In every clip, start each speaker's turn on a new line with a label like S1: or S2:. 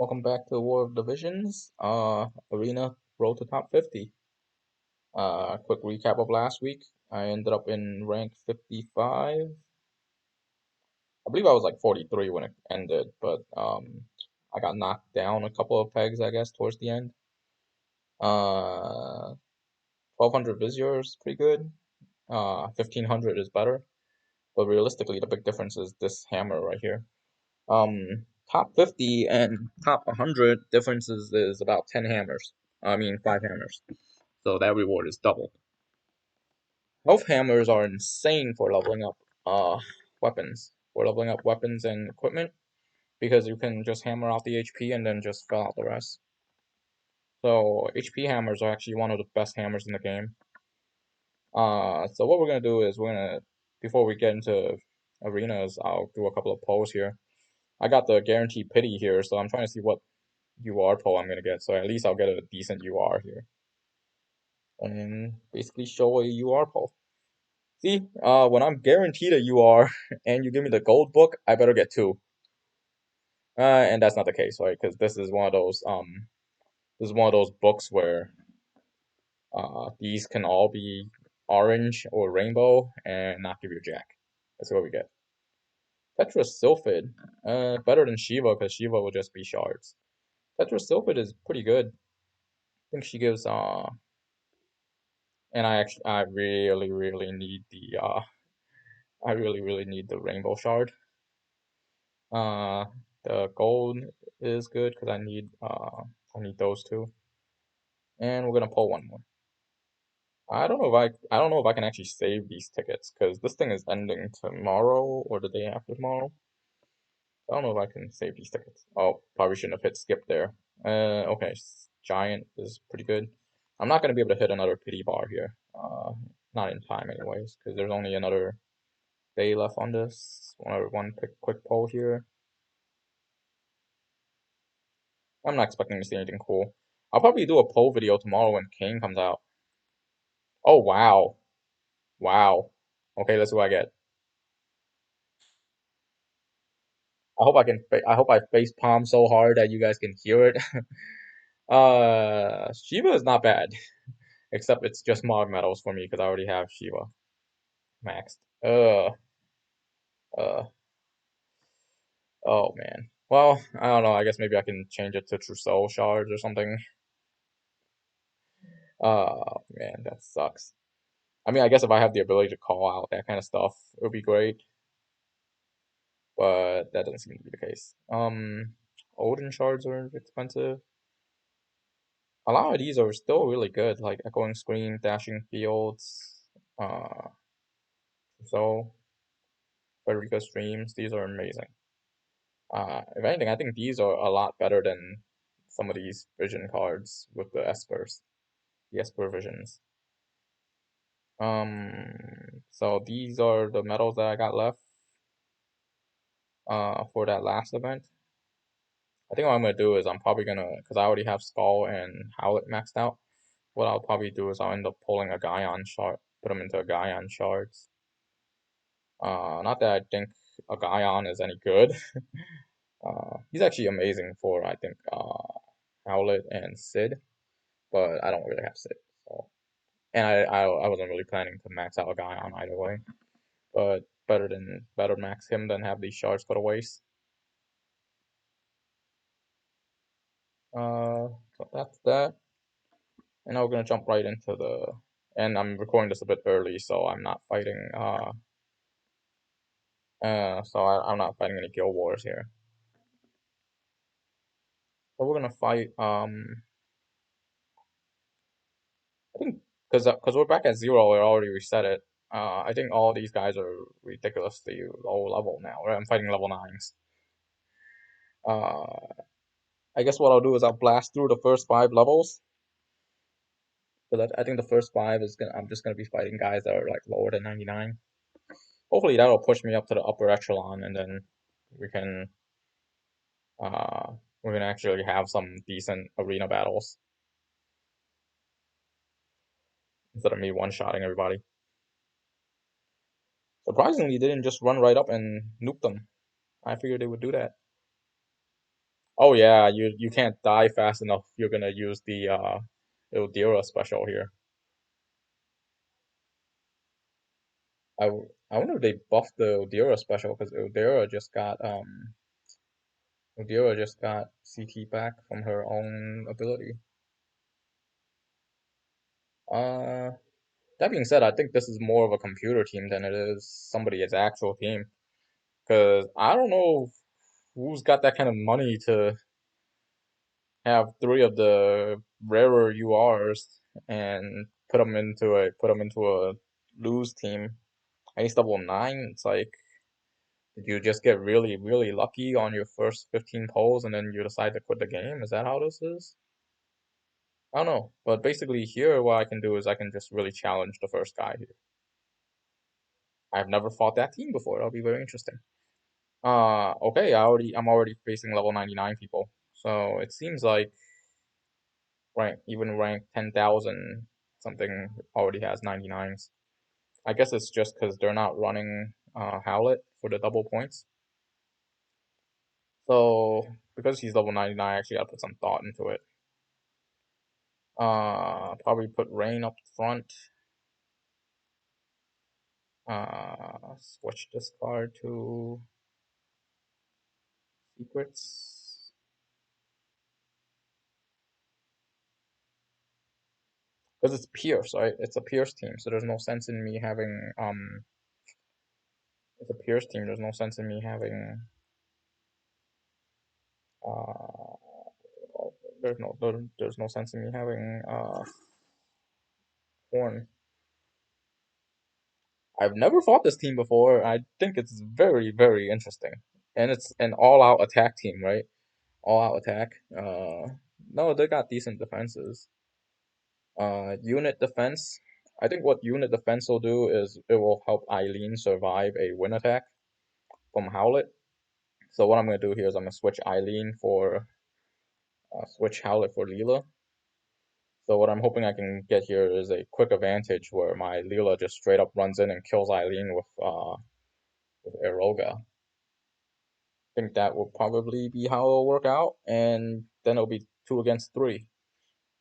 S1: Welcome back to War of Divisions. Arena Road to Top 50. Quick recap of last week. I ended up in rank 55. I believe I was like 43 when it ended, but I got knocked down a couple of pegs, I guess, towards the end. 1200 Vizier is pretty good. 1500 is better, but realistically, the big difference is this hammer right here. Top 50 and top 100 differences is about 10 hammers. I mean, 5 hammers. So that reward is doubled. Health hammers are insane for leveling up weapons. For leveling up weapons and equipment. Because you can just hammer out the HP and then just fill out the rest. So HP hammers are actually one of the best hammers in the game. So what we're gonna do is before we get into arenas, I'll do a couple of polls here. I got the guaranteed pity here, so I'm trying to see what UR poll I'm gonna get. So at least I'll get a decent UR here. And basically show a UR poll. See, when I'm guaranteed a UR and you give me the gold book, I better get two. And that's not the case, right? Because this is one of those books where these can all be orange or rainbow and not give you jack. That's what we get. Tetrasilphid, better than Shiva because Shiva will just be shards. Tetrasilphid is pretty good. I think she gives and I really need the I really need the rainbow shard. Uh, the gold is good because I need those two. And we're gonna pull one more. I don't know if I can actually save these tickets because this thing is ending tomorrow or the day after tomorrow. I don't know if I can save these tickets. Oh, probably shouldn't have hit skip there. Okay, giant is pretty good. I'm not gonna be able to hit another pity bar here. Not in time anyways, because there's only another day left on this. One quick poll here. I'm not expecting to see anything cool. I'll probably do a poll video tomorrow when Kane comes out. Oh wow, wow. Okay, let's see what I get. I hope I face palm so hard that you guys can hear it. Shiva is not bad, except it's just Mog medals for me because I already have Shiva maxed. Uh, oh man. Well, I don't know. I guess maybe I can change it to Trousseau shards or something. Man, that sucks. I mean, I guess if I have the ability to call out that kind of stuff, it would be great. But that doesn't seem to be the case. Odin shards are expensive. A lot of these are still really good, like Echoing Scream, Dashing Fields, so Frederica Streams. These are amazing. If anything, I think these are a lot better than some of these vision cards with the Espers, the Esper visions. So these are the medals that I got left for that last event. I think what I'm gonna do is I'm probably gonna, because I already have Skull and Howlet maxed out. What I'll probably do is I'll end up pulling a Gaion shard, put him into a Gaion shards. Not that I think a Gaion is any good. He's actually amazing for I think Howlet and Sid, but I don't really have Sid. So, and I wasn't really planning to max out a Gaion either way. But better max him than have these shards go to waste. So that's that. And now we're gonna jump right into the. And I'm recording this a bit early, so I'm not fighting. I'm not fighting any guild wars here. So we're gonna fight. I think because we're back at 0, we already reset it. I think all these guys are ridiculously low level now. Right? I'm fighting level 9s. Uh, I guess what I'll do is I'll blast through the first 5 levels. Because I think the first 5 is gonna. I'm just gonna be fighting guys that are like lower than 99. Hopefully that'll push me up to the upper echelon, and then we can uh we can actually have some decent arena battles instead of me one-shotting everybody. Surprisingly, they didn't just run right up and nuke them. I figured they would do that. Oh yeah, you can't die fast enough. You're gonna use the Ildira special here. I wonder if they buffed the Ildira special because Ildira just got CT back from her own ability. Uh, that being said, I think this is more of a computer team than it is somebody's actual team. Because I don't know who's got that kind of money to have three of the rarer URs and put them into a lose team. Ace double nine. It's like, did you just get really really lucky on your first 15 polls and then you decide to quit the game? Is that how this is? I don't know. But basically, here what I can do is I can just really challenge the first guy here. I've never fought that team before. That'll be very interesting. Okay, I'm already facing level 99 people. So it seems like even rank 10,000 something already has 99s. I guess it's just because they're not running Howlet for the double points. So because he's level 99, I actually gotta put some thought into it. Probably put Rain up front. Switch this card to Secrets. Because it's Pierce, right? It's a Pierce team, so there's no sense in me having it's a Pierce team. There's no sense in me having uh there's no sense in me having Horn. I've never fought this team before. I think it's very very interesting, and it's an all out attack team, right? All out attack. No, they got decent defenses. Unit defense. I think what unit defense will do is it will help Eileen survive a wind attack from Howlet. So what I'm gonna do here is I'm gonna switch Howlet for Leela. So what I'm hoping I can get here is a quick advantage where my Leela just straight up runs in and kills Eileen with Eroga. I think that will probably be how it'll work out, and then it'll be 2 against 3.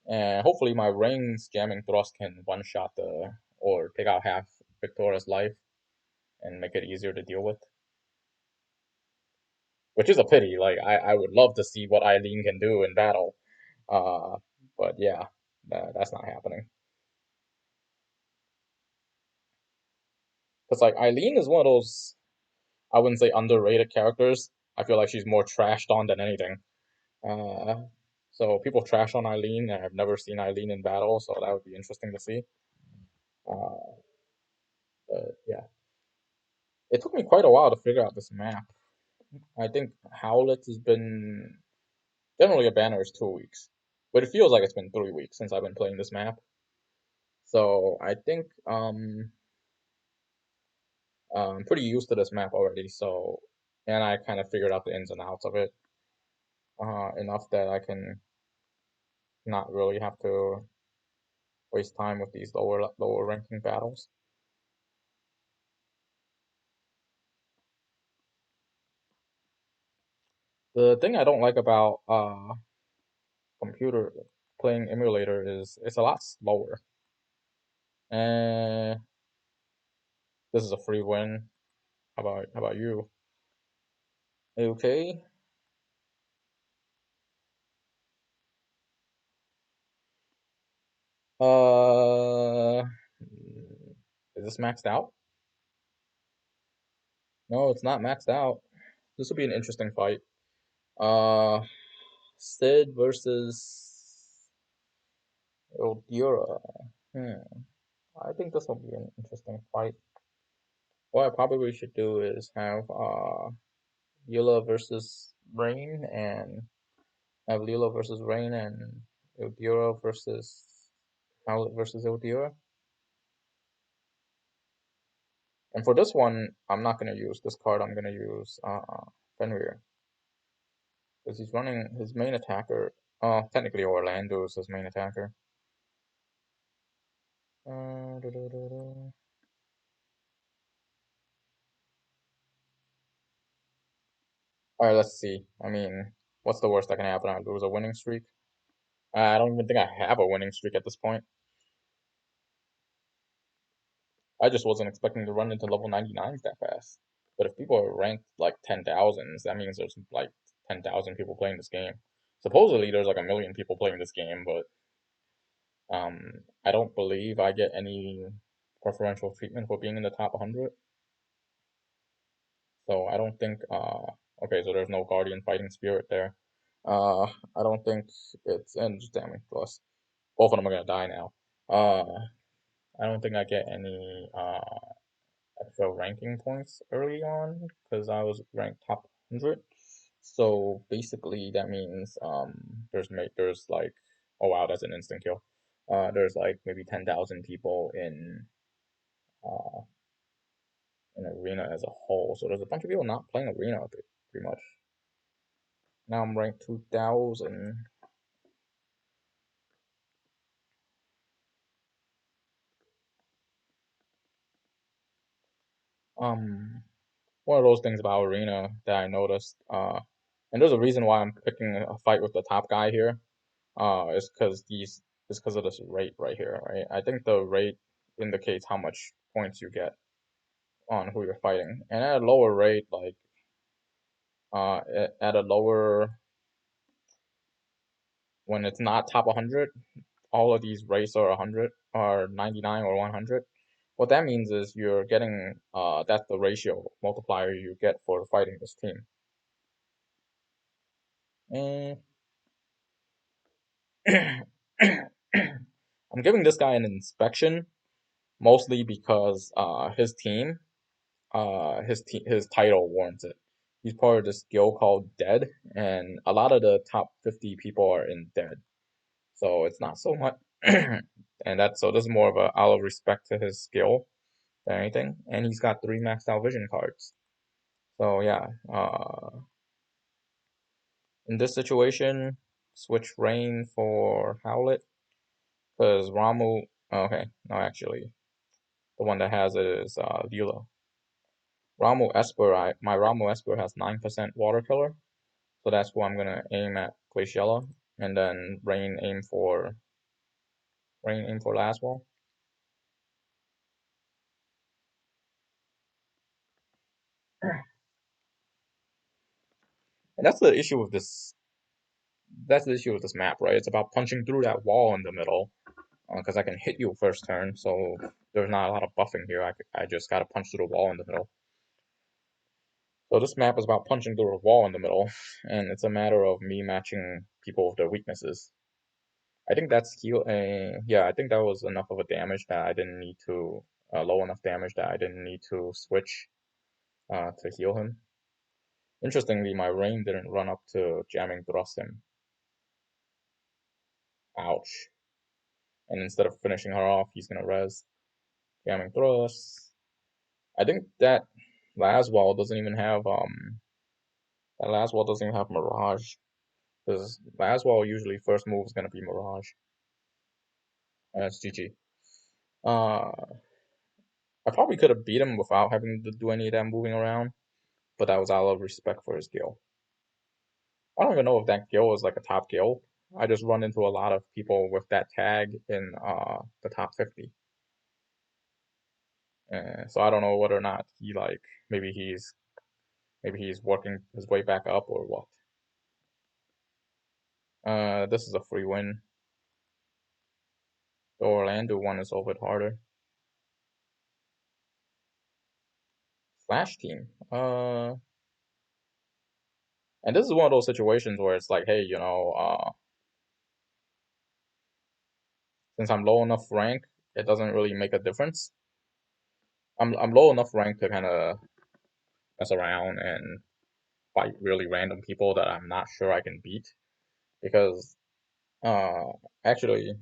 S1: And hopefully my rings jamming thrust can one shot the or take out half Victoria's life and make it easier to deal with. Which is a pity. Like I would love to see what Eileen can do in battle. Uh, but yeah, that's not happening. Because like Eileen is one of those, I wouldn't say underrated characters. I feel like she's more trashed on than anything. Uh, so people trash on Eileen, and I've never seen Eileen in battle, so that would be interesting to see. Uh, but yeah, it took me quite a while to figure out this map. I think Howlet has been generally a banner is 2 weeks, but it feels like it's been 3 weeks since I've been playing this map. So I think I'm pretty used to this map already. So and I kind of figured out the ins and outs of it enough that I can not really have to waste time with these lower ranking battles. The thing I don't like about computer playing emulator is it's a lot slower. And this is a free win. How about you? Okay. Uh, is this maxed out? No, it's not maxed out. This will be an interesting fight. Uh, Sid versus Eldira. Hmm. I think this will be an interesting fight. What I probably should do is have Eula versus Rain and have Lila versus Rain and Eldira versus Howlet versus Eldira. And for this one, I'm not gonna use this card. I'm gonna use Fenrir because he's running his main attacker. Technically Orlando is his main attacker. Da. All right, let's see. I mean. What's the worst that can happen? I lose a winning streak. I don't even think I have a winning streak at this point. I just wasn't expecting to run into level 99s that fast. But if people are ranked like 10,000s, that means there's like 10,000 people playing this game. Supposedly there's like a million people playing this game, but I don't believe I get any preferential treatment for being in the top 100. So I don't think, okay, so there's no Guardian Fighting Spirit there. Uh, I don't think it's, and just damn it, plus both of them are gonna die now. Uh, I don't think I get any, extra ranking points early on because I was ranked top 100. So basically that means, there's like, oh wow, that's an instant kill. There's like maybe 10,000 people uh, in arena as a whole. So there's a bunch of people not playing arena pretty much. Now I'm ranked 2000. Um, One of those things about arena that I noticed, and there's a reason why I'm picking a fight with the top guy here. Is because is because of this rate right here, right? I think the rate indicates how much points you get on who you're fighting, and at a lower rate, like at a lower when it's not top 100, all of these rates are 100 or 99 or 100. What that means is you're getting that's the ratio multiplier you get for fighting this team. And I'm giving this guy an inspection mostly because his title warrants it. He's part of this guild called Dead, and a lot of the top 50 people are in Dead. So it's not so much, and that's so this is more of a out of respect to his skill than anything. And he's got 3 maxed out vision cards. So yeah, in this situation, switch Rain for Howlet because Ramu. Okay, no, actually, the one that has it is Lila. Ramu Esper, my Ramu Esper has 9% water killer, so that's who I'm gonna aim at Glaciella, and then Rain aim for Laswell. And that's the issue with this map, right? It's about punching through that wall in the middle, because I can hit you first turn, so there's not a lot of buffing here. I just gotta punch through the wall in the middle. So this map is about punching through a wall in the middle, and it's a matter of me matching people with their weaknesses. I think that's heal. Yeah, I think that was enough of a damage that I didn't need to low enough damage that I didn't need to switch to heal him. Interestingly, my rain didn't run up to jamming thrust him. Ouch. And instead of finishing her off, he's gonna res jamming thrust. I think Laswell doesn't even have that Laswell doesn't even have Mirage because Laswell usually first move is gonna be Mirage. That's GG. Uh, I probably could have beat him without having to do any of that moving around, but that was out of respect for his guild. I don't even know if that guild is like a top guild. I just run into a lot of people with that tag in the top 50. So I don't know whether or not he like maybe he's working his way back up or what. This is a free win. The Orlando one is a little bit harder. Flash team. And this is one of those situations where it's like, hey, since I'm low enough rank, it doesn't really make a difference. I'm low enough rank to kind of mess around and fight really random people that I'm not sure I can beat because uh actually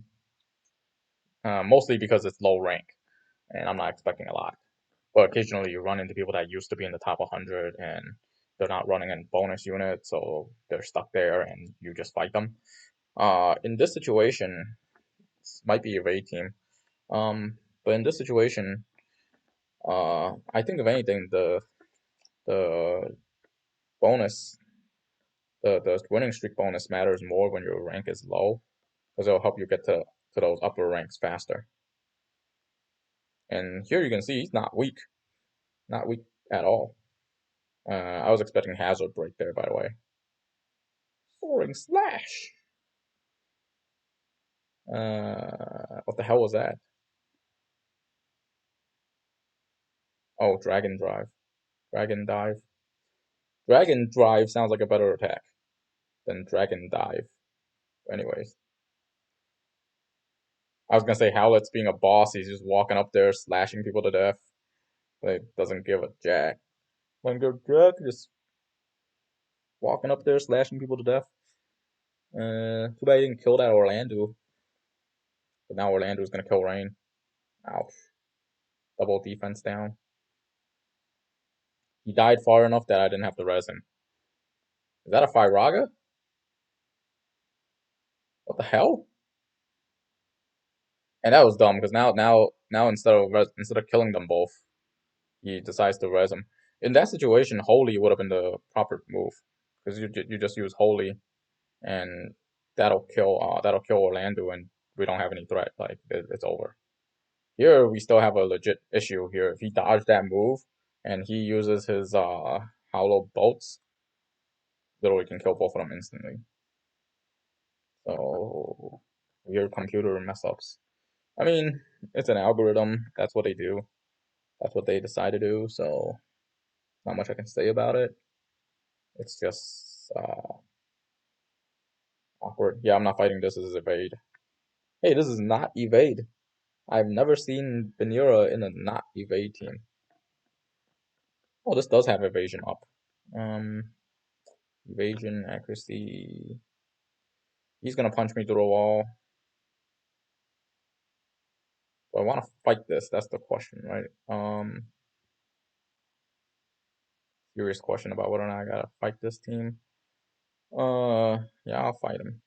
S1: mostly because it's low rank and I'm not expecting a lot. But occasionally you run into people that used to be in the top 100 and they're not running in bonus units, so they're stuck there and you just fight them. In this situation, this might be a raid team. But in this situation, I think if anything, the bonus The winning streak bonus matters more when your rank is low, because it'll help you get to those upper ranks faster. And here you can see he's not weak at all. I was expecting Hazard break there, by the way. Soaring slash. What the hell was that? Oh, Dragon Drive. Dragon Dive. Dragon Drive sounds like a better attack than Dragon Dive. Anyways, I was gonna say Howlett's being a boss. He's just walking up there, slashing people to death. Like, doesn't give a jack. Doesn't give a jack. Just walking up there, slashing people to death. Too bad he didn't kill that Orlando. But now Orlando's gonna kill Rain. Ouch. Double defense down. He died far enough that I didn't have to res him. Is that a Firaga? What the hell? And that was dumb because now instead of killing them both, he decides to res him. In that situation, Holy would have been the proper move because you just use Holy and that'll kill Orlando and we don't have any threat. Like it's over. Here we still have a legit issue here. If he dodged that move and he uses his hollow bolts, literally can kill both of them instantly. So weird computer mess ups. I mean, it's an algorithm. That's what they do. That's what they decide to do. So not much I can say about it. It's just awkward. Yeah, I'm not fighting this as evade. Hey, this is not evade. I've never seen Benira in a not evade team. Oh, this does have evasion up. Evasion, accuracy. He's gonna punch me through a wall. Do I want to fight this? That's the question, right? Serious question about whether or not I gotta fight this team. Yeah, I'll fight him.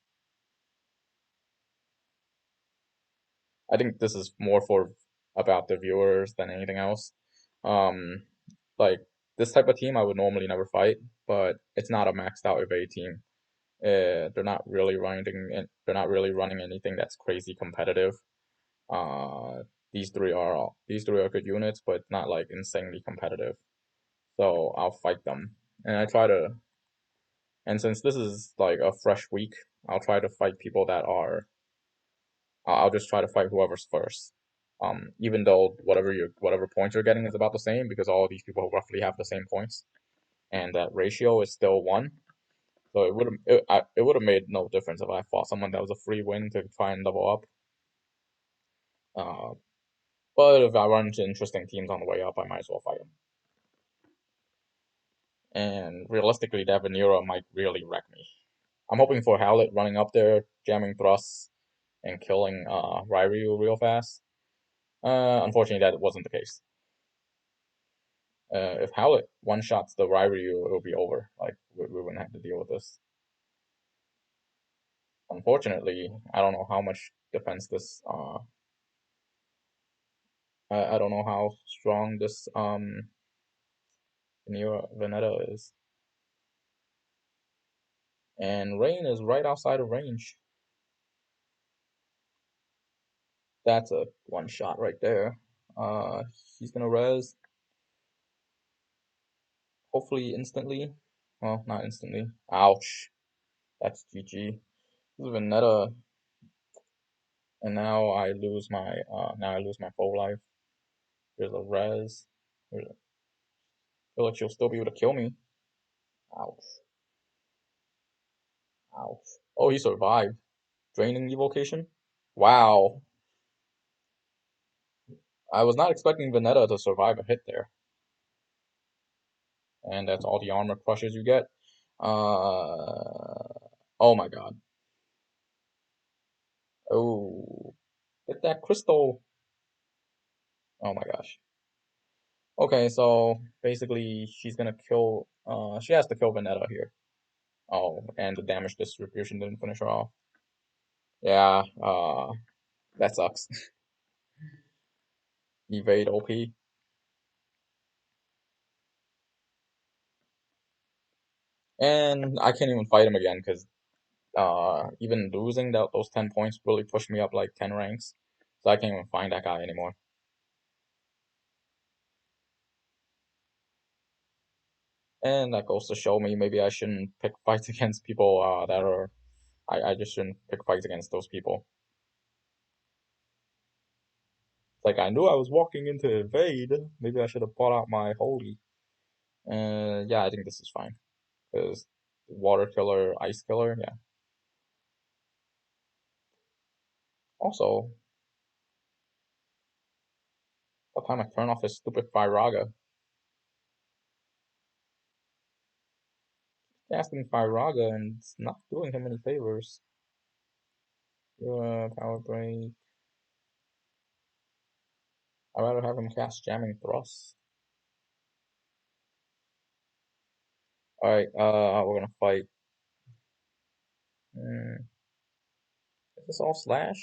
S1: I think this is more for about the viewers than anything else. Um, like this type of team, I would normally never fight, but it's not a maxed out evade team. They're not really running anything that's crazy competitive. Uh, these three are good units, but not like insanely competitive. So I'll fight them, and I try to. And since this is like a fresh week, I'll try to fight people that are. I'll just try to fight whoever's first. Even though whatever points you're getting is about the same, because all of these people roughly have the same points, and that ratio is still 1. So it would have made no difference if I fought someone that was a free win to try and level up. Uh, but if I run into interesting teams on the way up, I might as well fight them. And realistically, that Vanera might really wreck me. I'm hoping for Howlett running up there, jamming thrusts, and killing Ryryu real fast. Unfortunately, that wasn't the case. If Howlett one-shots the Ryryu, it'll be over. Like, we wouldn't have to deal with this. Unfortunately, I don't know how much defense this, I don't know how strong this, Veneta is. And Rain is right outside of range. That's a one-shot right there. He's gonna res. Hopefully instantly. Well, not instantly. Ouch. That's GG. This is Veneta, and now I lose my full life. There's a res. I feel like she'll still be able to kill me. Ouch. Ouch. Oh, he survived. Draining evocation? Wow. I was not expecting Veneta to survive a hit there. And that's all the armor crushes you get. Oh my god. Oh. Get that crystal. Oh my gosh. Okay, so basically she's gonna kill she has to kill Veneta here. Oh, and the damage distribution didn't finish her off. Yeah, that sucks. Evade OP. And I can't even fight him again because even losing those 10 points really pushed me up like 10 ranks. So I can't even find that guy anymore. And that goes to show me maybe I shouldn't pick fights against people that are. I just shouldn't pick fights against those people. Like I knew I was walking into invade. Maybe I should have brought out my holy. Yeah, I think this is fine. Because water killer, ice killer, yeah. Also, what time I turn off this stupid Firaga? Casting Firaga and it's not doing him any favors. Power break. I'd rather have him cast jamming thrust. Alright, we're gonna fight. Mm, is this all slash?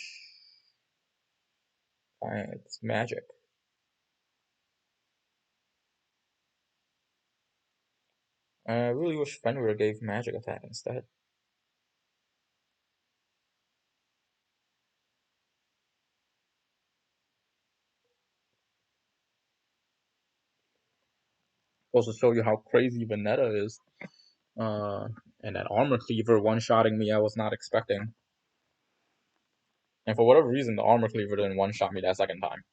S1: It's magic. I really wish Fenrir gave magic attack instead. Goes to show you how crazy Veneta is. Uh, and that armor cleaver one-shotting me, I was not expecting. And for whatever reason, the armor cleaver didn't one-shot me that second time.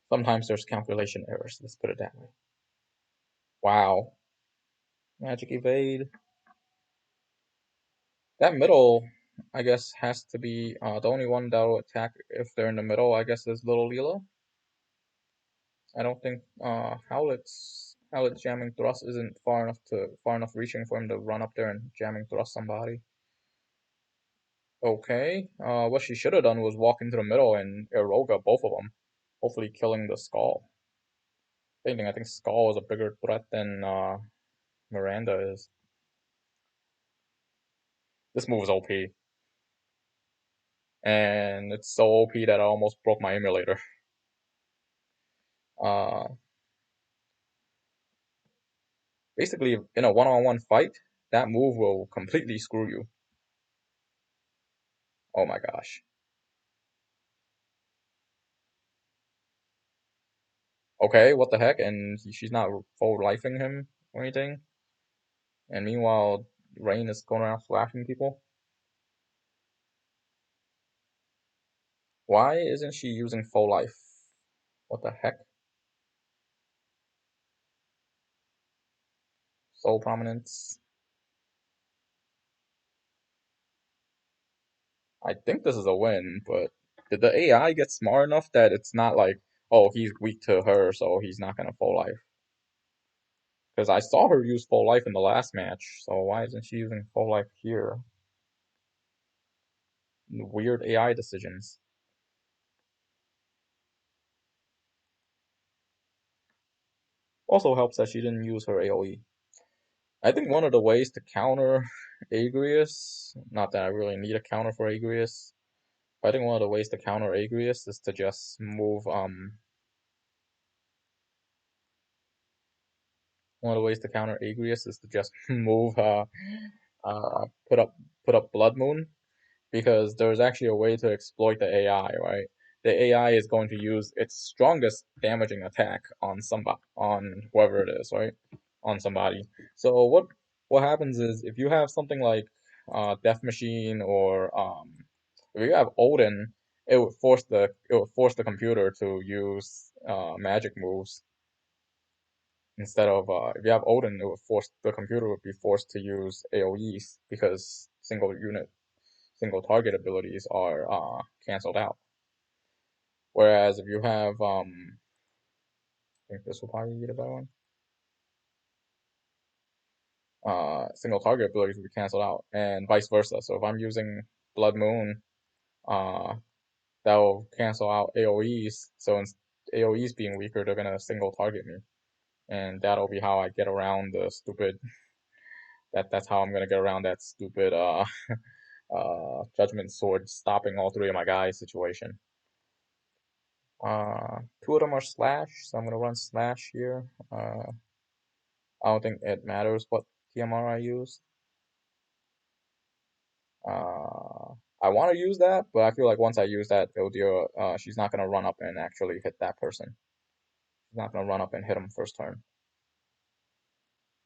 S1: Sometimes there's calculation errors. Let's put it that way. Wow. Magic evade. That middle, I guess, has to be the only one that will attack if they're in the middle, I guess, is Little Leela. I don't think Howlet's jamming thrust isn't far enough reaching for him to run up there and jamming thrust somebody. Okay. What she should have done was walk into the middle and Eroga both of them, hopefully killing the Skull. Same thing. I think Skull is a bigger threat than Miranda is. This move is OP, and it's so OP that I almost broke my emulator. Uh, Basically, in a one-on-one fight, that move will completely screw you. Oh my gosh. Okay, what the heck? And she's not full lifing him or anything. And meanwhile, Rain is going around slashing people. Why isn't she using full life? What the heck? Soul prominence. I think this is a win, but did the AI get smart enough that it's not like, oh, he's weak to her, so he's not gonna full life? Because I saw her use full life in the last match, so why isn't she using full life here? Weird AI decisions. Also helps that she didn't use her AoE. I think one of the ways to counter Agrius, not that I really need a counter for Agrius, but I think one of the ways to counter Agrius is to just move one of the ways to counter Agrius is to just move uh put up put up Blood Moon, because there's actually a way to exploit the AI, right? The AI is going to use its strongest damaging attack on on whoever it is, right? On somebody. So what happens is if you have something like Death Machine or if you have Odin, it would force the computer to use magic moves instead of if you have Odin, it would force the computer would be forced to use AoEs because single target abilities are canceled out. Whereas if you have I think this will probably be the better one. Single target abilities will be canceled out, and vice versa. So if I'm using Blood Moon, uh, that will cancel out AoEs. So AoEs being weaker, they're gonna single target me, and that'll be how I get around the stupid. That's how I'm gonna get around that stupid Judgment Sword stopping all three of my guys situation. Two of them are slash, so I'm gonna run slash here. I don't think it matters what TMR I use. I want to use that, but I feel like once I use that, Ildira, she's not gonna run up and actually hit that person. She's not gonna run up and hit him first turn.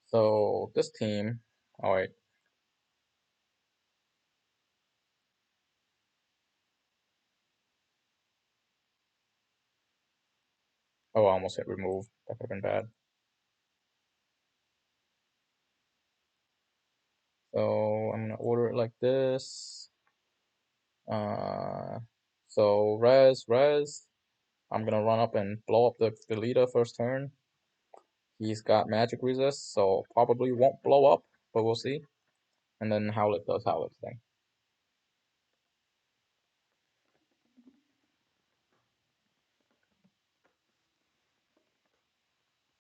S1: So this team, oh wait, oh I almost hit remove. That could have been bad. So I'm gonna order it like this. Uh, so res. I'm gonna run up and blow up the leader first turn. He's got magic resist, so probably won't blow up, but we'll see. And then Howlet does Howlet's thing.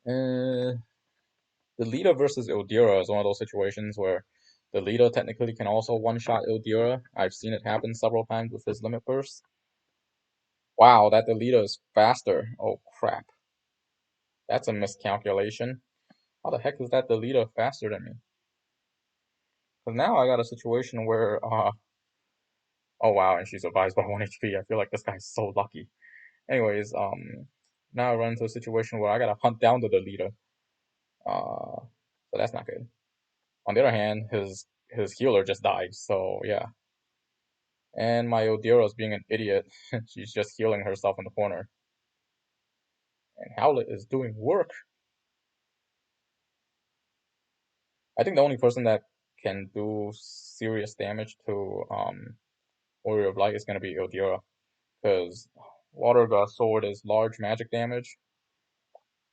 S1: Uh, the leader versus Ildira is one of those situations where the leader technically can also one-shot Ildira. I've seen it happen several times with his limit burst. Wow, that the leader is faster. Oh crap. That's a miscalculation. How the heck is that the leader faster than me? Because now I got a situation where, oh wow, and she survives by 1 HP. I feel like this guy's so lucky. Anyways, now I run into a situation where I gotta hunt down to the leader. So that's not good. On the other hand, his healer just died, so yeah. And my Odira is being an idiot. She's just healing herself in the corner. And Howlet is doing work. I think the only person that can do serious damage to Warrior of Light is gonna be Odira. Because Water God Sword is large magic damage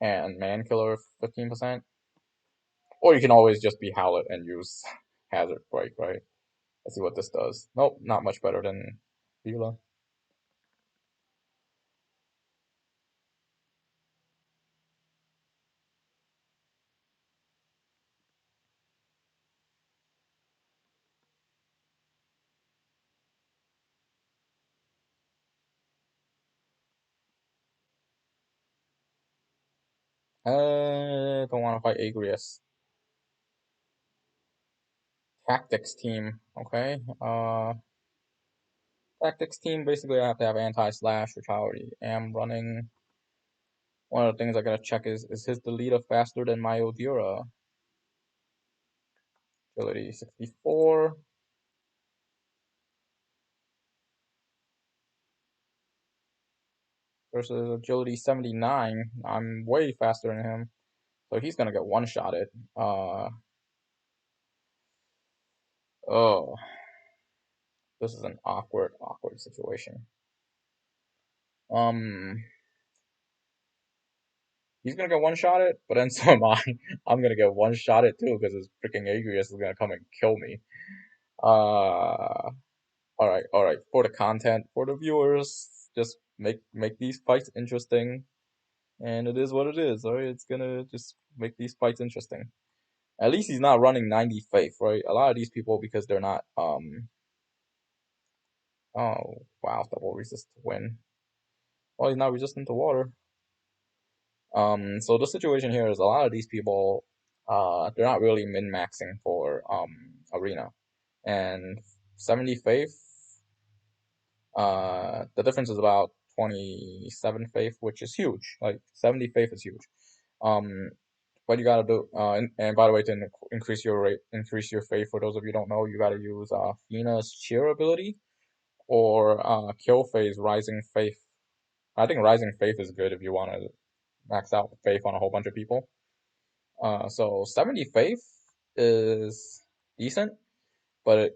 S1: and Man Killer 15%. Or you can always just be Howlet and use Hazard Break, right? Let's see what this does. Nope, not much better than Vila. Don't want to fight Agrius. Tactics team, okay. Tactics team, basically I have to have anti-slash, which I already am running. One of the things I gotta check is his deleter faster than my Odira? Agility 64. Versus agility 79. I'm way faster than him. So he's gonna get one-shotted. Oh. This is an awkward situation. Um, he's gonna get one-shotted, but then so am I. I'm gonna get one-shotted too, because his freaking Agrius is gonna come and kill me. Alright. For the content, for the viewers, just make these fights interesting. And it is what it is, alright? It's gonna just make these fights interesting. At least he's not running 90 Faith, right? A lot of these people, because they're not, oh, wow, double resist to win. Well, he's not resistant to water. So the situation here is a lot of these people, they're not really min-maxing for, Arena. And 70 Faith, the difference is about 27 Faith, which is huge. Like, 70 Faith is huge. What you gotta do, and by the way, to increase your rate, increase your faith, for those of you who don't know, you gotta use, Fina's Cheer ability, or, Kill Phase Rising Faith. I think Rising Faith is good if you wanna max out faith on a whole bunch of people. So 70 faith is decent, but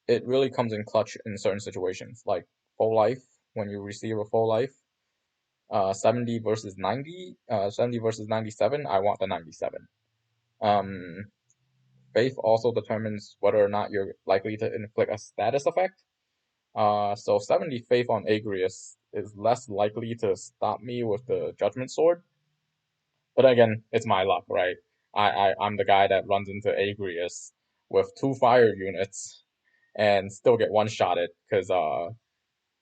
S1: it really comes in clutch in certain situations, like full life. When you receive a full life, 70 versus 90, 70 versus 97, I want the 97. Um, faith also determines whether or not you're likely to inflict a status effect. So 70 faith on Agrius is less likely to stop me with the Judgment Sword. But again, it's my luck, right? I'm the guy that runs into Agrius with 2 fire units and still get one-shotted because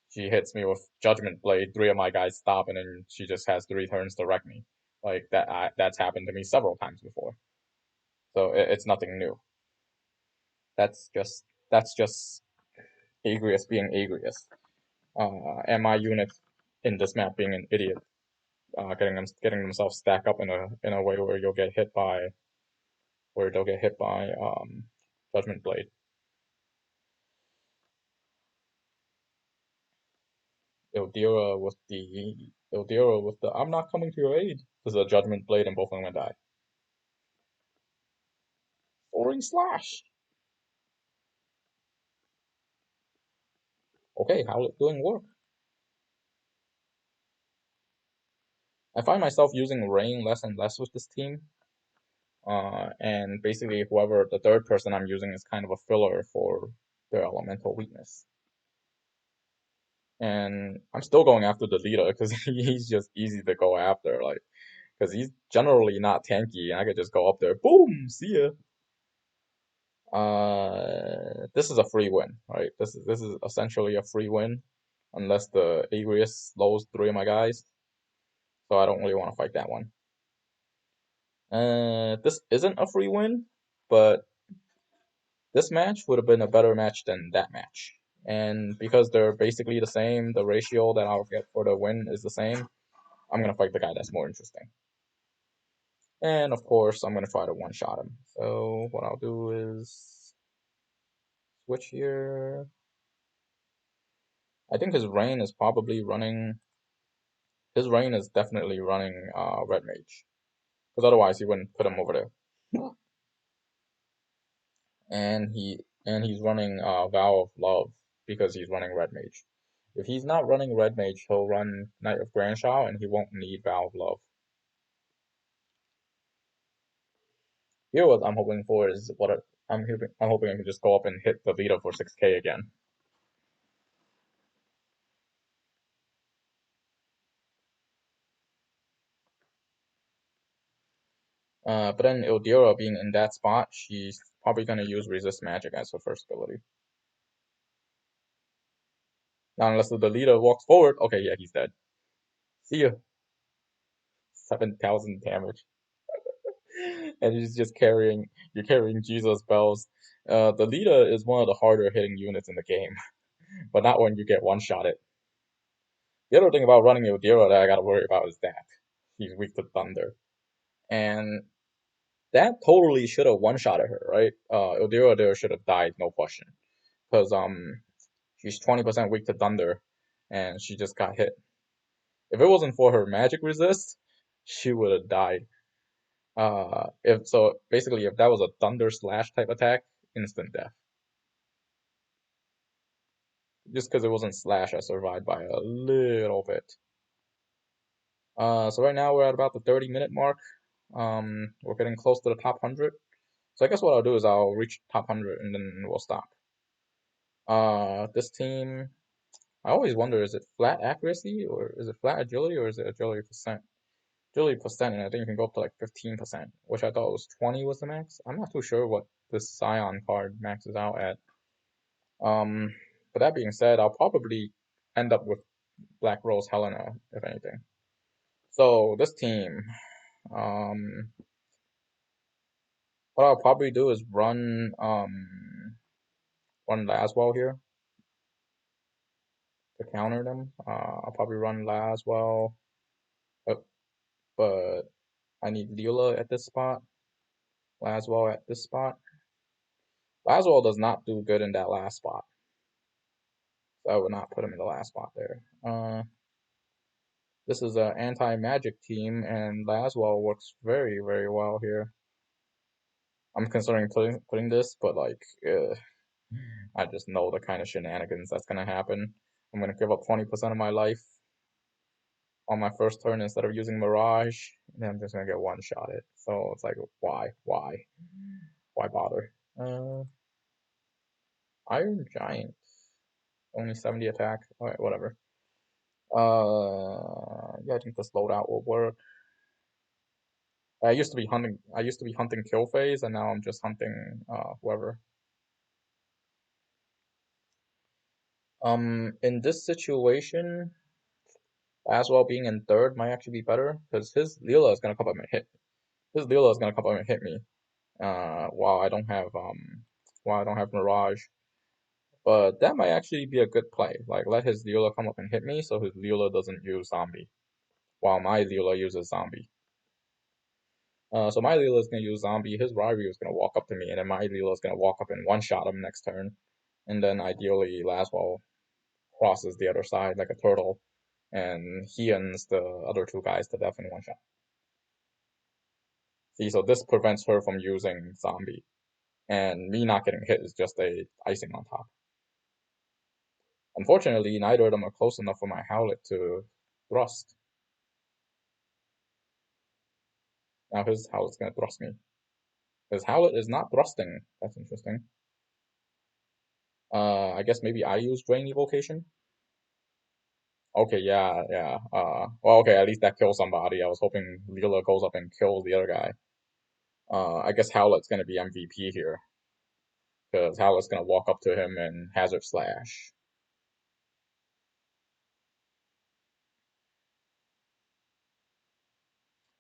S1: She hits me with Judgment Blade, three of my guys stop, and then she just has three turns to wreck me. Like that, that's happened to me several times before. So it's nothing new. That's just Agrius being Agrius. And my unit in this map being an idiot, getting themselves stack up in a way where you'll get hit by where they'll get hit by Judgment Blade. Ildira with the I'm not coming to your aid. This is a Judgment Blade and both of them gonna die. Soaring Slash. Okay, how it doing work? I find myself using Rain less and less with this team. And basically whoever the third person I'm using is kind of a filler for their elemental weakness. And I'm still going after the leader because he's just easy to go after, like, because he's generally not tanky, and I could just go up there, boom, see ya. This is a free win, right? This is essentially a free win, unless the Agrius slows three of my guys. So I don't really want to fight that one. This isn't a free win, but this match would have been a better match than that match. And because they're basically the same, the ratio that I'll get for the win is the same. I'm gonna fight the guy that's more interesting. And of course, I'm gonna try to one-shot him. So what I'll do is switch here. I think his Rain is probably running. His Rain is definitely running Red Mage, because otherwise he wouldn't put him over there. And he's running Vow of Love because he's running Red Mage. If he's not running Red Mage, he'll run Knight of Grandchild, and he won't need Vow of Love. Here, what I'm hoping for is I'm hoping I can just go up and hit the leader for 6k again. But then Ildira being in that spot, she's probably gonna use Resist Magic as her first ability. Now, unless the leader walks forward, okay, yeah, he's dead. See ya. 7,000 damage. And you're carrying Jesus bells. The leader is one of the harder hitting units in the game, but not when you get one-shotted. The other thing about running Ildira that I gotta worry about is that he's weak to thunder. And that totally should have one-shotted her, right? Ildira there should have died, no question. Because she's 20% weak to thunder, and she just got hit. If it wasn't for her magic resist, she would have died. If so, basically, if that was a thunder slash type attack, instant death. Just because it wasn't slash, I survived by a little bit. So right now we're at about the 30-minute mark. We're getting close to the top 100. So I guess what I'll do is I'll reach top 100 and then we'll stop. This team, I always wonder, is it flat accuracy or is it flat agility or is it agility percent? Agility percent, and I think you can go up to like 15%, which I thought was 20 was the max. I'm not too sure what this Scion card maxes out at. But that being said, I'll probably end up with Black Rose Helena, if anything. So this team, um, what I'll probably do is run Laswell here to counter them. I'll probably run Laswell, but, but I need Leela at this spot. Laswell at this spot. Laswell does not do good in that last spot, so I would not put him in the last spot there. This is an anti-magic team, and Laswell works very, very well here. I'm considering putting this, but like, I just know the kind of shenanigans that's gonna happen. I'm gonna give up 20% of my life on my first turn instead of using Mirage, and then I'm just gonna get one-shotted. So it's like, why bother? Iron Giant, only 70 attack. Alright, whatever. Yeah, I think this loadout will work. I used to be hunting kill phase, and now I'm just hunting whoever. In this situation, as well being in third might actually be better because his Leela is gonna come up and hit. His Leela is gonna come up and hit me. While I don't have Mirage. But that might actually be a good play. Like let his Leela come up and hit me so his Leela doesn't use zombie. While my Leela uses zombie. So my Leela is gonna use zombie, his Ryu is gonna walk up to me, and then my Leela is gonna walk up and one shot him next turn. And then ideally Laswell crosses the other side like a turtle and he ends the other two guys to death in one shot. See, so this prevents her from using zombie. And me not getting hit is just a icing on top. Unfortunately, neither of them are close enough for my Howlet to thrust. Now his Howlet's gonna thrust me. His Howlet is not thrusting. That's interesting. I guess maybe I use Drain Evocation. Okay, yeah, yeah. Well, okay, at least that kills somebody. I was hoping Leela goes up and kills the other guy. I guess Howlet's gonna be MVP here because Howlet's gonna walk up to him and Hazard Slash.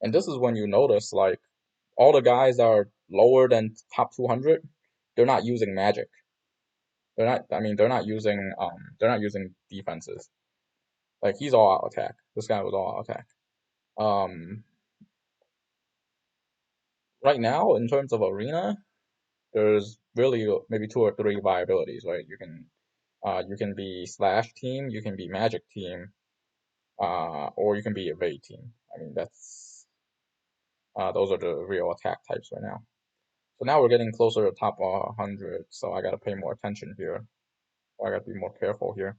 S1: And this is when you notice like all the guys that are lower than top 200, they're not using magic. They're not. I mean, they're not using defenses. Like he's all out attack. This guy was all out attack. Um, right now in terms of arena, there's really maybe two or three viabilities. Right, you can be slash team, you can be magic team, or you can be evade team. I mean, that's those are the real attack types right now. So now we're getting closer to top 100, so I gotta pay more attention here. I gotta be more careful here.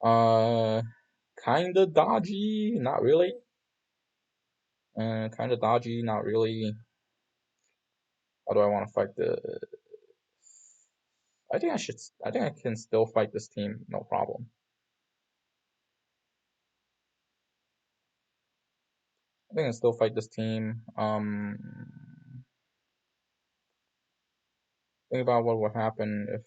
S1: Uh, kinda dodgy, not really. Kinda dodgy, not really. How do I want to fight the? I think I should. I think I can still fight this team, no problem. I think I can still fight this team. Think about what would happen if.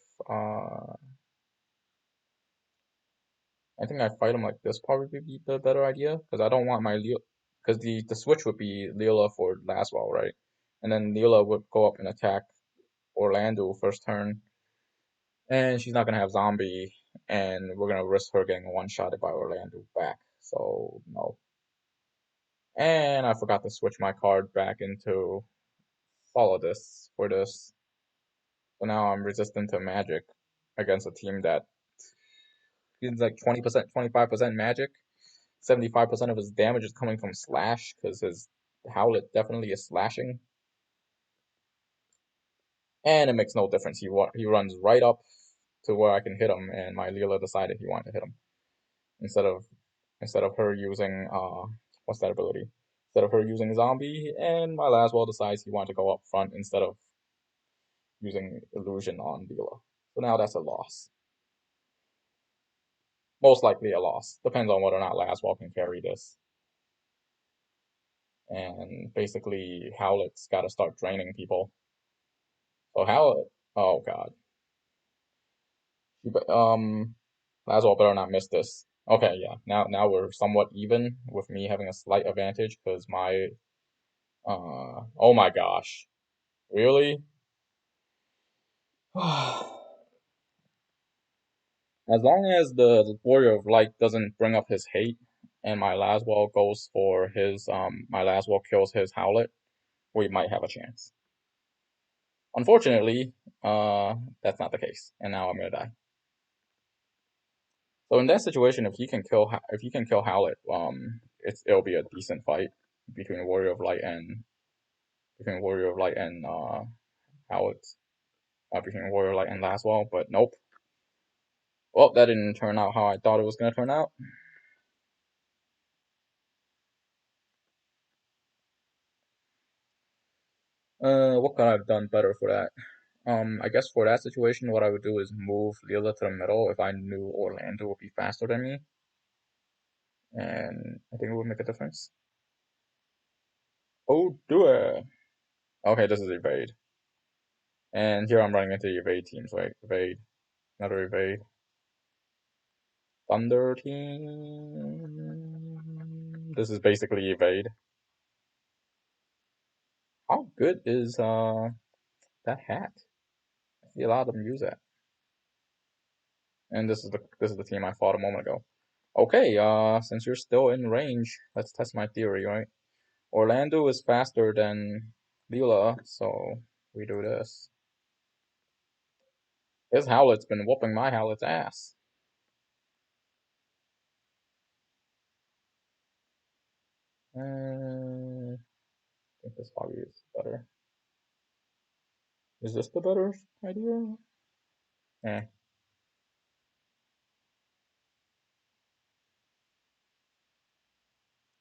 S1: I think I fight him like this probably be the better idea because I don't want my Leo. Because the switch would be Leela for Laswell, right? And then Leela would go up and attack Orlando first turn, and she's not gonna have zombie, and we're gonna risk her getting one shotted by Orlando back. So no. And I forgot to switch my card back into follow this for this. So now I'm resistant to magic against a team that is like 20%, 25% magic. 75% of his damage is coming from slash because his Howlet definitely is slashing. And it makes no difference. He runs right up to where I can hit him, and my Leela decided he wanted to hit him instead of instead of her using what's that ability? Instead of her using zombie, and my Laswell decides he wanted to go up front instead of using illusion on Leela. So now that's a loss. Most likely a loss. Depends on whether or not Laswell can carry this. And basically Howlet's gotta start draining people. So Howlet, oh god. Laswell better not miss this. Okay, yeah. Now we're somewhat even with me having a slight advantage because my oh my gosh. Really? As long as the Warrior of Light doesn't bring up his hate and my Laswell goes for his my Laswell kills his Howlet, we might have a chance. Unfortunately, that's not the case, and now I'm gonna die. So in that situation, if he can kill Howlet, it'll be a decent fight between Warrior of Light and Howlet, between Warrior of Light and Laswell. But nope. Well, that didn't turn out how I thought it was gonna turn out. What could I have done better for that? I guess for that situation, what I would do is move Leela to the middle if I knew Orlando would be faster than me, and I think it would make a difference. Oh, do it. Okay, this is evade. And here I'm running into the evade teams, right? Evade, another evade. Thunder team. This is basically evade. How good is that hat? I see a lot of them use that. And this is the team I fought a moment ago. Okay, since you're still in range, let's test my theory, right? Orlando is faster than Leela, so we do this. His Howlet's been whooping my Howlet's ass. I think this hobby is better. Is this the better idea? Eh.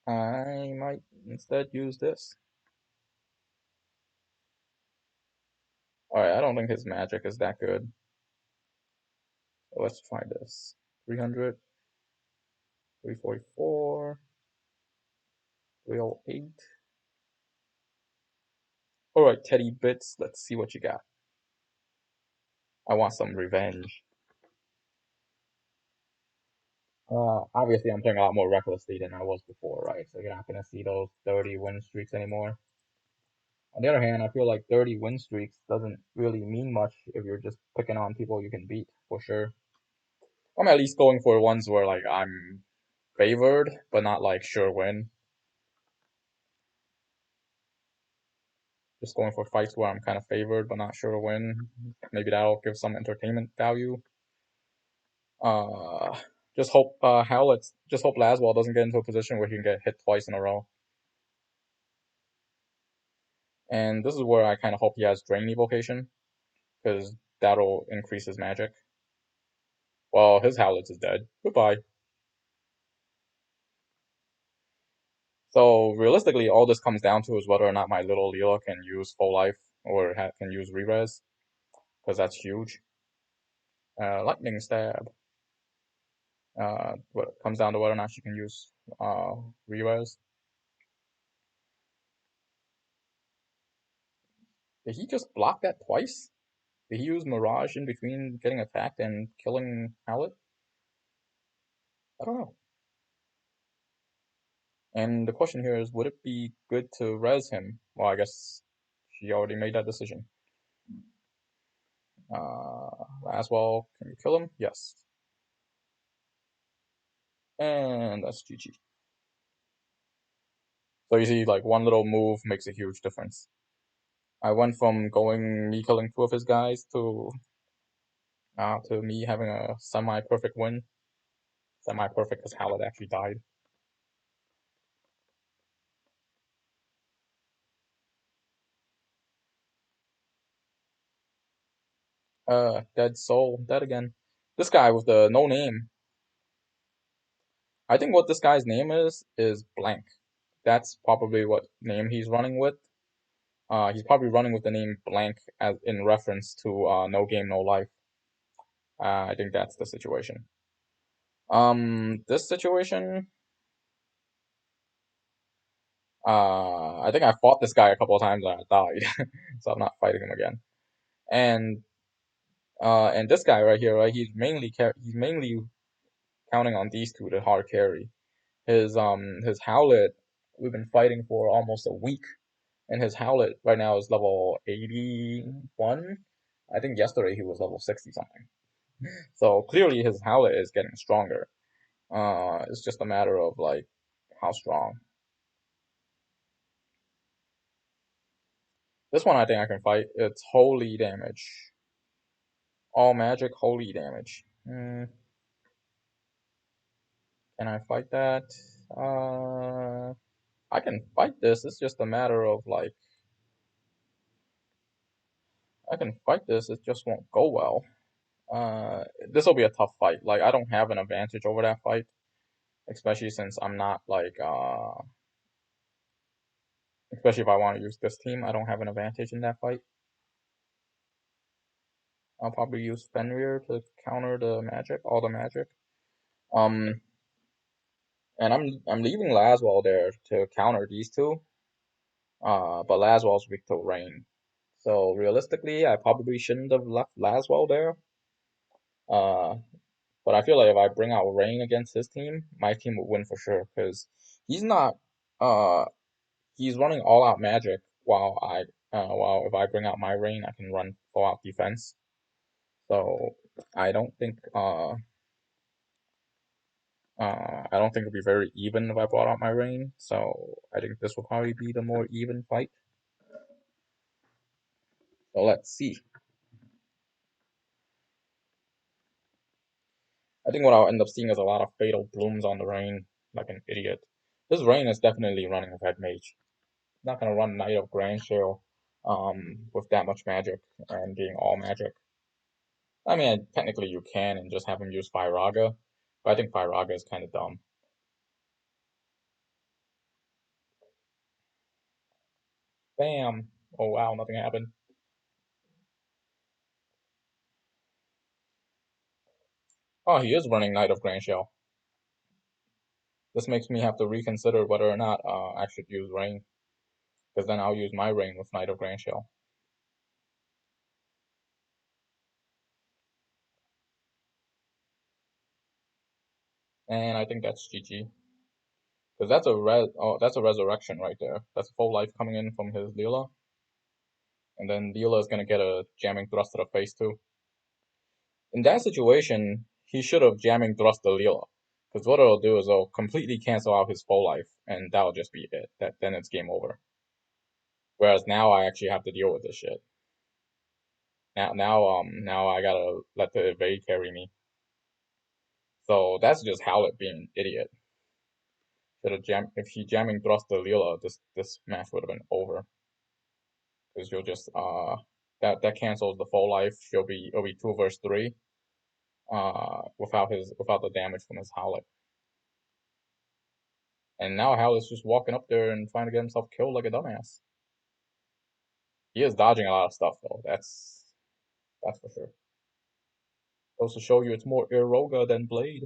S1: I might instead use this. Alright, I don't think his magic is that good. So let's try this. 300, 344, 308. Alright, Teddy Bits, let's see what you got. I want some revenge. Obviously, I'm playing a lot more recklessly than I was before, right? So you're not gonna see those 30 win streaks anymore. On the other hand, I feel like 30 win streaks doesn't really mean much if you're just picking on people you can beat, for sure. I'm at least going for ones where like I'm favored, but not like sure win. Just going for fights where I'm kind of favored, but not sure win. Maybe that'll give some entertainment value. Uh, just hope just hope Laswell doesn't get into a position where he can get hit twice in a row. And this is where I kind of hope he has Drain Evocation, because that'll increase his magic. Well, his Howlets is dead. Goodbye. So realistically, all this comes down to is whether or not my little Leela can use full life or can use re-res, because that's huge. Lightning Stab. What comes down to whether or not she can use re-res. Did he just block that twice? Did he use Mirage in between getting attacked and killing Howlet? I don't know. And the question here is, would it be good to res him? Well, I guess she already made that decision. Laswell, can you kill him? Yes. And that's GG. So you see, like, one little move makes a huge difference. I went from me killing two of his guys to me having a semi-perfect win. Semi-perfect because Howlet actually died. Dead Soul, dead again. This guy with the no name. I think what this guy's name is blank. That's probably what name he's running with. He's probably running with the name blank as in reference to No Game No Life. I think that's the situation. This situation, I think I fought this guy a couple of times and I died, so I'm not fighting him again. And this guy right here, right? He's mainly counting on these two to hard carry. His Howlet, we've been fighting for almost a week, and his Howlet right now is level 81. I think yesterday he was level 60 something. So clearly his Howlet is getting stronger. It's just a matter of like how strong. This one I think I can fight. It's holy damage. All magic, holy damage. Can I fight that? Uh, I can fight this. It's just a matter of like I can fight this. It just won't go well. This will be a tough fight. Like I don't have an advantage over that fight, especially since I'm not like especially if I want to use this team, I don't have an advantage in that fight. I'll probably use Fenrir to counter the magic, all the magic. Um, and I'm leaving Laswell there to counter these two. But Laswell's weak to rain. So realistically, I probably shouldn't have left Laswell there. Uh, But I feel like if I bring out Rain against his team, my team would win for sure because he's not uh he's running all out magic while if I bring out my Rain, I can run full out defense. So I don't think uh I don't think it'll be very even if I brought out my Rain. So I think this will probably be the more even fight. So let's see. I think what I'll end up seeing is a lot of fatal blooms on the Rain, like an idiot. This Rain is definitely running a red mage. Not gonna run Knight of Grand Shell with that much magic and being all magic. I mean, technically you can and just have him use Firaga, but I think Firaga is kind of dumb. Bam! Oh wow, nothing happened. Oh, he is running Knight of Grand Shell. This makes me have to reconsider whether or not I should use Rain, because then I'll use my Rain with Knight of Grand Shell. And I think that's GG. Because that's a resurrection right there. That's full life coming in from his Leela. And then Leela is gonna get a jamming thrust to the face too. In that situation, he should have jamming thrust the Leela. Because what it'll do is it'll completely cancel out his full life, and that'll just be it. Then it's game over. Whereas now I actually have to deal with this shit. Now I gotta let the evade carry me. So that's just Howlett being an idiot. Should have jam if he jamming thrust the Leela, this match would have been over. Because you'll just that cancels the full life. It'll be 2 versus 3 without the damage from his Howlet. And now Howlet's just walking up there and trying to get himself killed like a dumbass. He is dodging a lot of stuff though. That's for sure. Goes to show you it's more Iroga than Blade.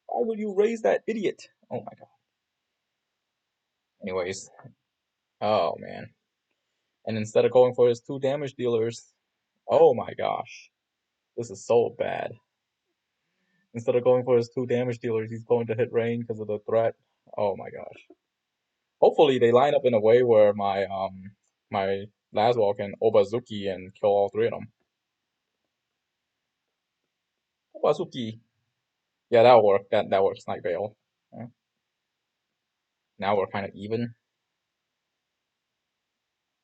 S1: Why would you raise that idiot? Oh my god. Anyways, oh man. And instead of going for his 2 damage dealers, oh my gosh, this is so bad. Instead of going for his 2 damage dealers, he's going to hit Rain because of the threat. Oh my gosh. Hopefully they line up in a way where my Laswell can Obazuki and kill all 3 of them. Obazuki. Yeah, that'll work. That works. Night Vale. Yeah. Now we're kind of even.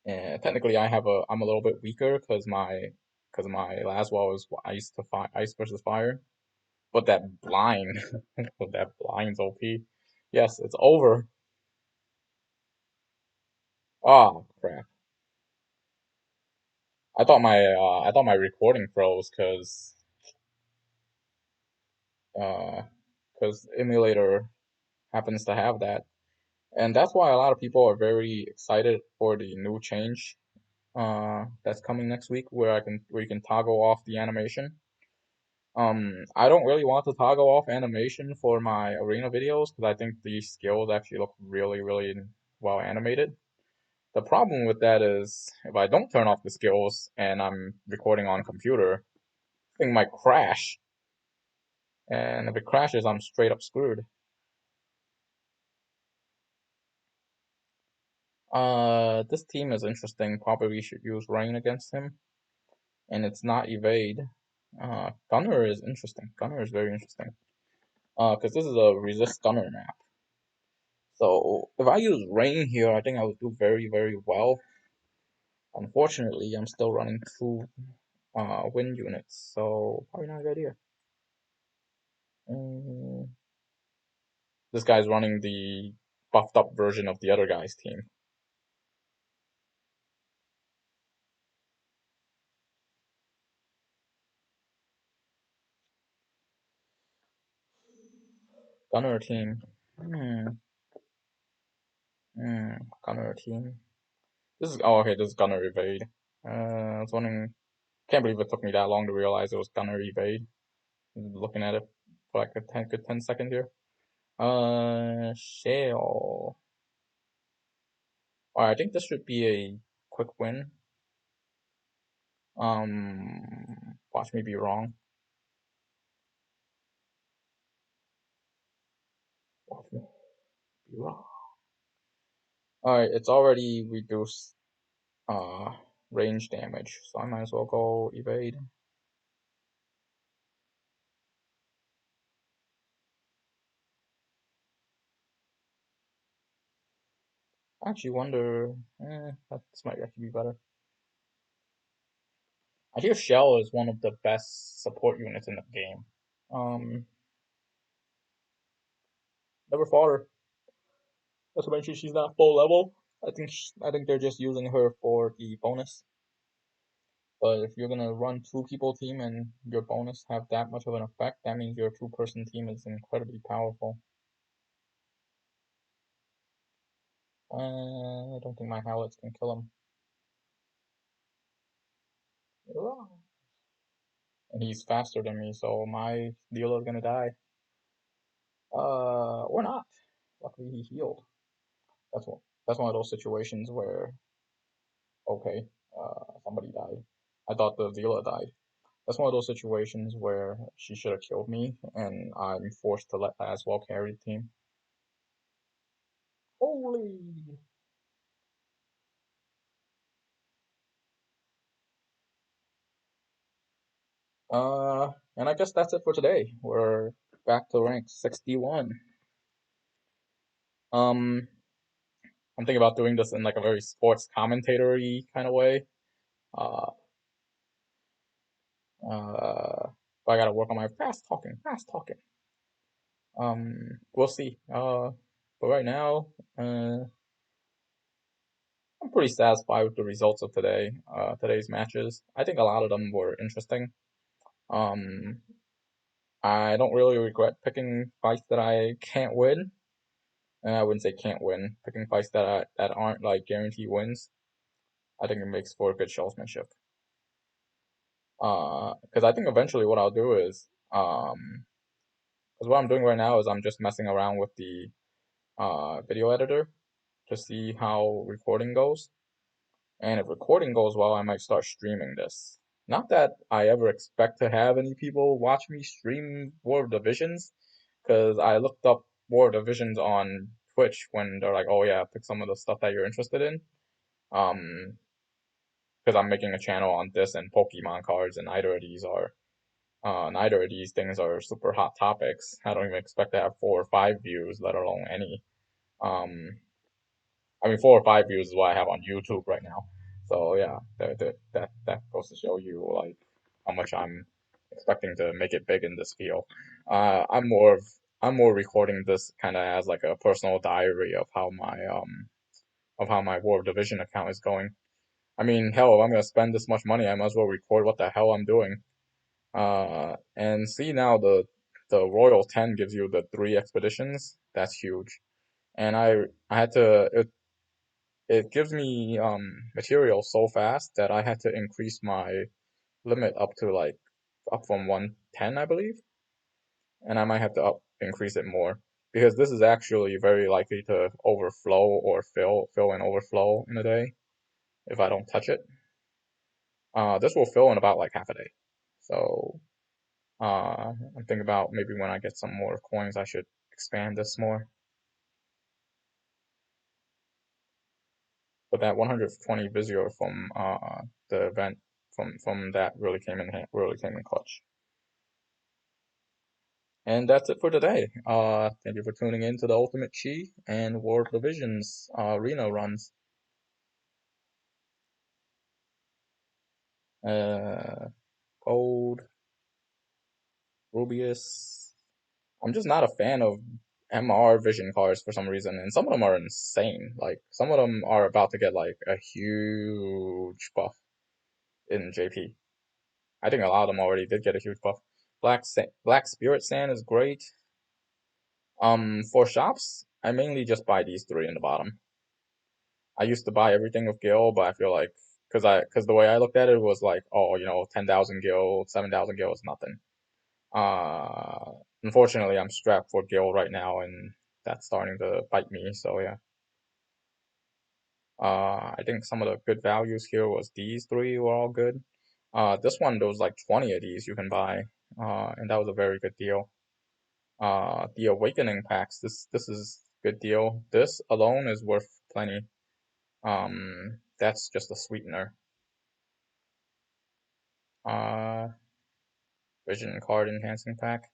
S1: And technically, I'm a little bit weaker because my Laswell is ice versus fire. But that blind, but that blind's OP. Yes, it's over. Oh crap! I thought my recording froze uh because emulator happens to have that, and that's why a lot of people are very excited for the new change that's coming next week where you can toggle off the animation. I don't really want to toggle off animation for my arena videos because I think these skills actually look really well animated. The problem with that is if I don't turn off the skills and I'm recording on computer, thing might crash, and if it crashes, I'm straight up screwed. This team is interesting. Probably should use Rain against him, and it's not evade. Gunner is interesting. Gunner is very interesting. Because this is a resist Gunner map. So if I use Rain here, I think I would do very well. Unfortunately, I'm still running 2 wind units, so probably not a good idea. Mm, this guy's running the buffed up version of the other guy's team. Gunner team. Hmm. Gunner team. This is okay. This is Gunner evade. I was wondering. Can't believe it took me that long to realize it was Gunner evade. Looking at it for like a good 10 seconds here. Shale. Alright, I think this should be a quick win. Watch me be wrong. Watch me be wrong. Alright, it's already reduced uh range damage, so I might as well go evade. I actually wonder, this might actually be better. I hear Shell is one of the best support units in the game. Um, Never fought her. That's mention she's not full level. I think they're just using her for the bonus. But if you're gonna run two people team and your bonus have that much of an effect, that means your two-person team is incredibly powerful. I don't think my Howlets can kill him. And he's faster than me, so my dealer's gonna die. Or not. Luckily he healed. That's one. That's one of those situations where okay, somebody died. I thought the dealer died. That's one of those situations where she should have killed me, and I'm forced to let as well carry the team. Holy! And I guess that's it for today. We're back to rank 61. Um, I'm thinking about doing this in like a very sports commentatory kind of way. Uh, but I gotta work on my fast talking, fast talking. We'll see. But right now, I'm pretty satisfied with the results of today's matches. I think a lot of them were interesting. Um, I don't really regret picking fights that I can't win. And I wouldn't say can't win. Picking fights that aren't like guaranteed wins. I think it makes for good showmanship. Because I think eventually what I'll do is, because what I'm doing right now is I'm just messing around with the video editor to see how recording goes. And if recording goes well, I might start streaming this. Not that I ever expect to have any people watch me stream War of Divisions, because I looked up War of Divisions on Twitch when they're like, "Oh yeah, pick some of the stuff that you're interested in." Um, because I'm making a channel on this and Pokemon cards, and neither of these things are super hot topics. I don't even expect to have 4 or 5 views, let alone any. Um, I mean, 4 or 5 views is what I have on YouTube right now. So yeah, that goes to show you like how much I'm expecting to make it big in this field. Uh, I'm more of I'm more recording this kind of as like a personal diary of how my War of Division account is going. I mean, hell, if I'm gonna spend this much money, I might as well record what the hell I'm doing. And see now the Royal 10 gives you the 3 expeditions. That's huge. And I had to it gives me material so fast that I had to increase my limit up to like up from 110, I believe, and I might have to increase it more because this is actually very likely to overflow or fill and overflow in a day if I don't touch it. This will fill in about like half a day. So I'm thinking about maybe when I get some more coins, I should expand this more. But that 120 Vizier from the event from that really came in clutch. And that's it for today. Thank you for tuning in to the Ultimate Chi and War Divisions arena runs. Uh, Gold, Rubius. I'm just not a fan of MR Vision cards for some reason, and some of them are insane. Like some of them are about to get like a huge buff in JP. I think a lot of them already did get a huge buff. Black Spirit Sand is great. For shops, I mainly just buy these 3 in the bottom. I used to buy everything with Gil, but I feel like because the way I looked at it was like, oh, 10,000 Gil, 7,000 Gil is nothing. Uh, Unfortunately, I'm strapped for Gil right now, and that's starting to bite me. So yeah. I think some of the good values here was these three were all good. This one, there was like 20 of these you can buy, and that was a very good deal. The Awakening packs, this is good deal. This alone is worth plenty. That's just a sweetener. Uh, Vision card enhancing pack.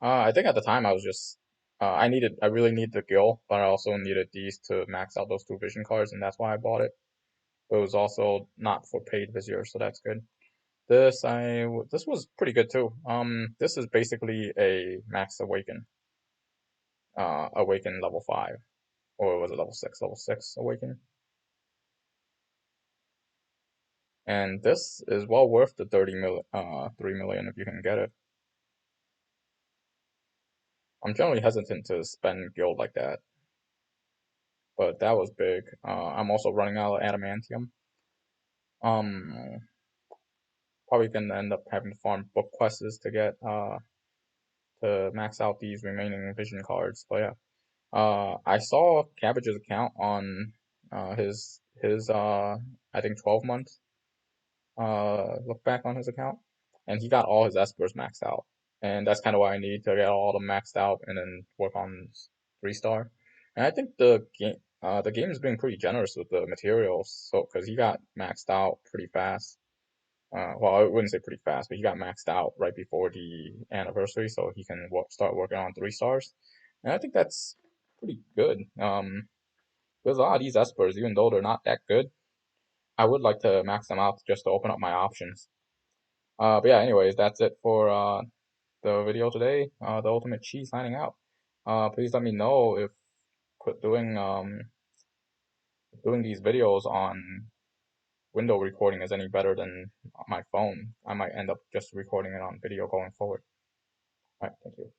S1: I think at the time I was just, I really needed the Gil, but I also needed these to max out those two vision cards, and that's why I bought it. But it was also not for paid Vizier, so that's good. This was pretty good too. This is basically a max Awaken, Awaken level 5, or was it level 6? Level 6 Awaken. And this is well worth the 3 million if you can get it. I'm generally hesitant to spend guild like that, but that was big. I'm also running out of adamantium. Um, Probably gonna end up having to farm book quests to get to max out these remaining vision cards. But yeah, I saw Cabbage's account on his I think 12 month look back on his account, and he got all his espers maxed out, and that's kind of what I need to get all of them maxed out and then work on 3-star. And I think the game is being pretty generous with the materials, so because he got maxed out pretty fast. Well, I wouldn't say pretty fast, but he got maxed out right before the anniversary, so he can start working on 3-stars. And I think that's pretty good. There's a lot of these espers, even though they're not that good, I would like to max them out just to open up my options. But yeah, anyways, that's it for the video today. The Ultimate Chi signing out. Please let me know if doing these videos on window recording is any better than my phone. I might end up just recording it on video going forward. Alright, thank you.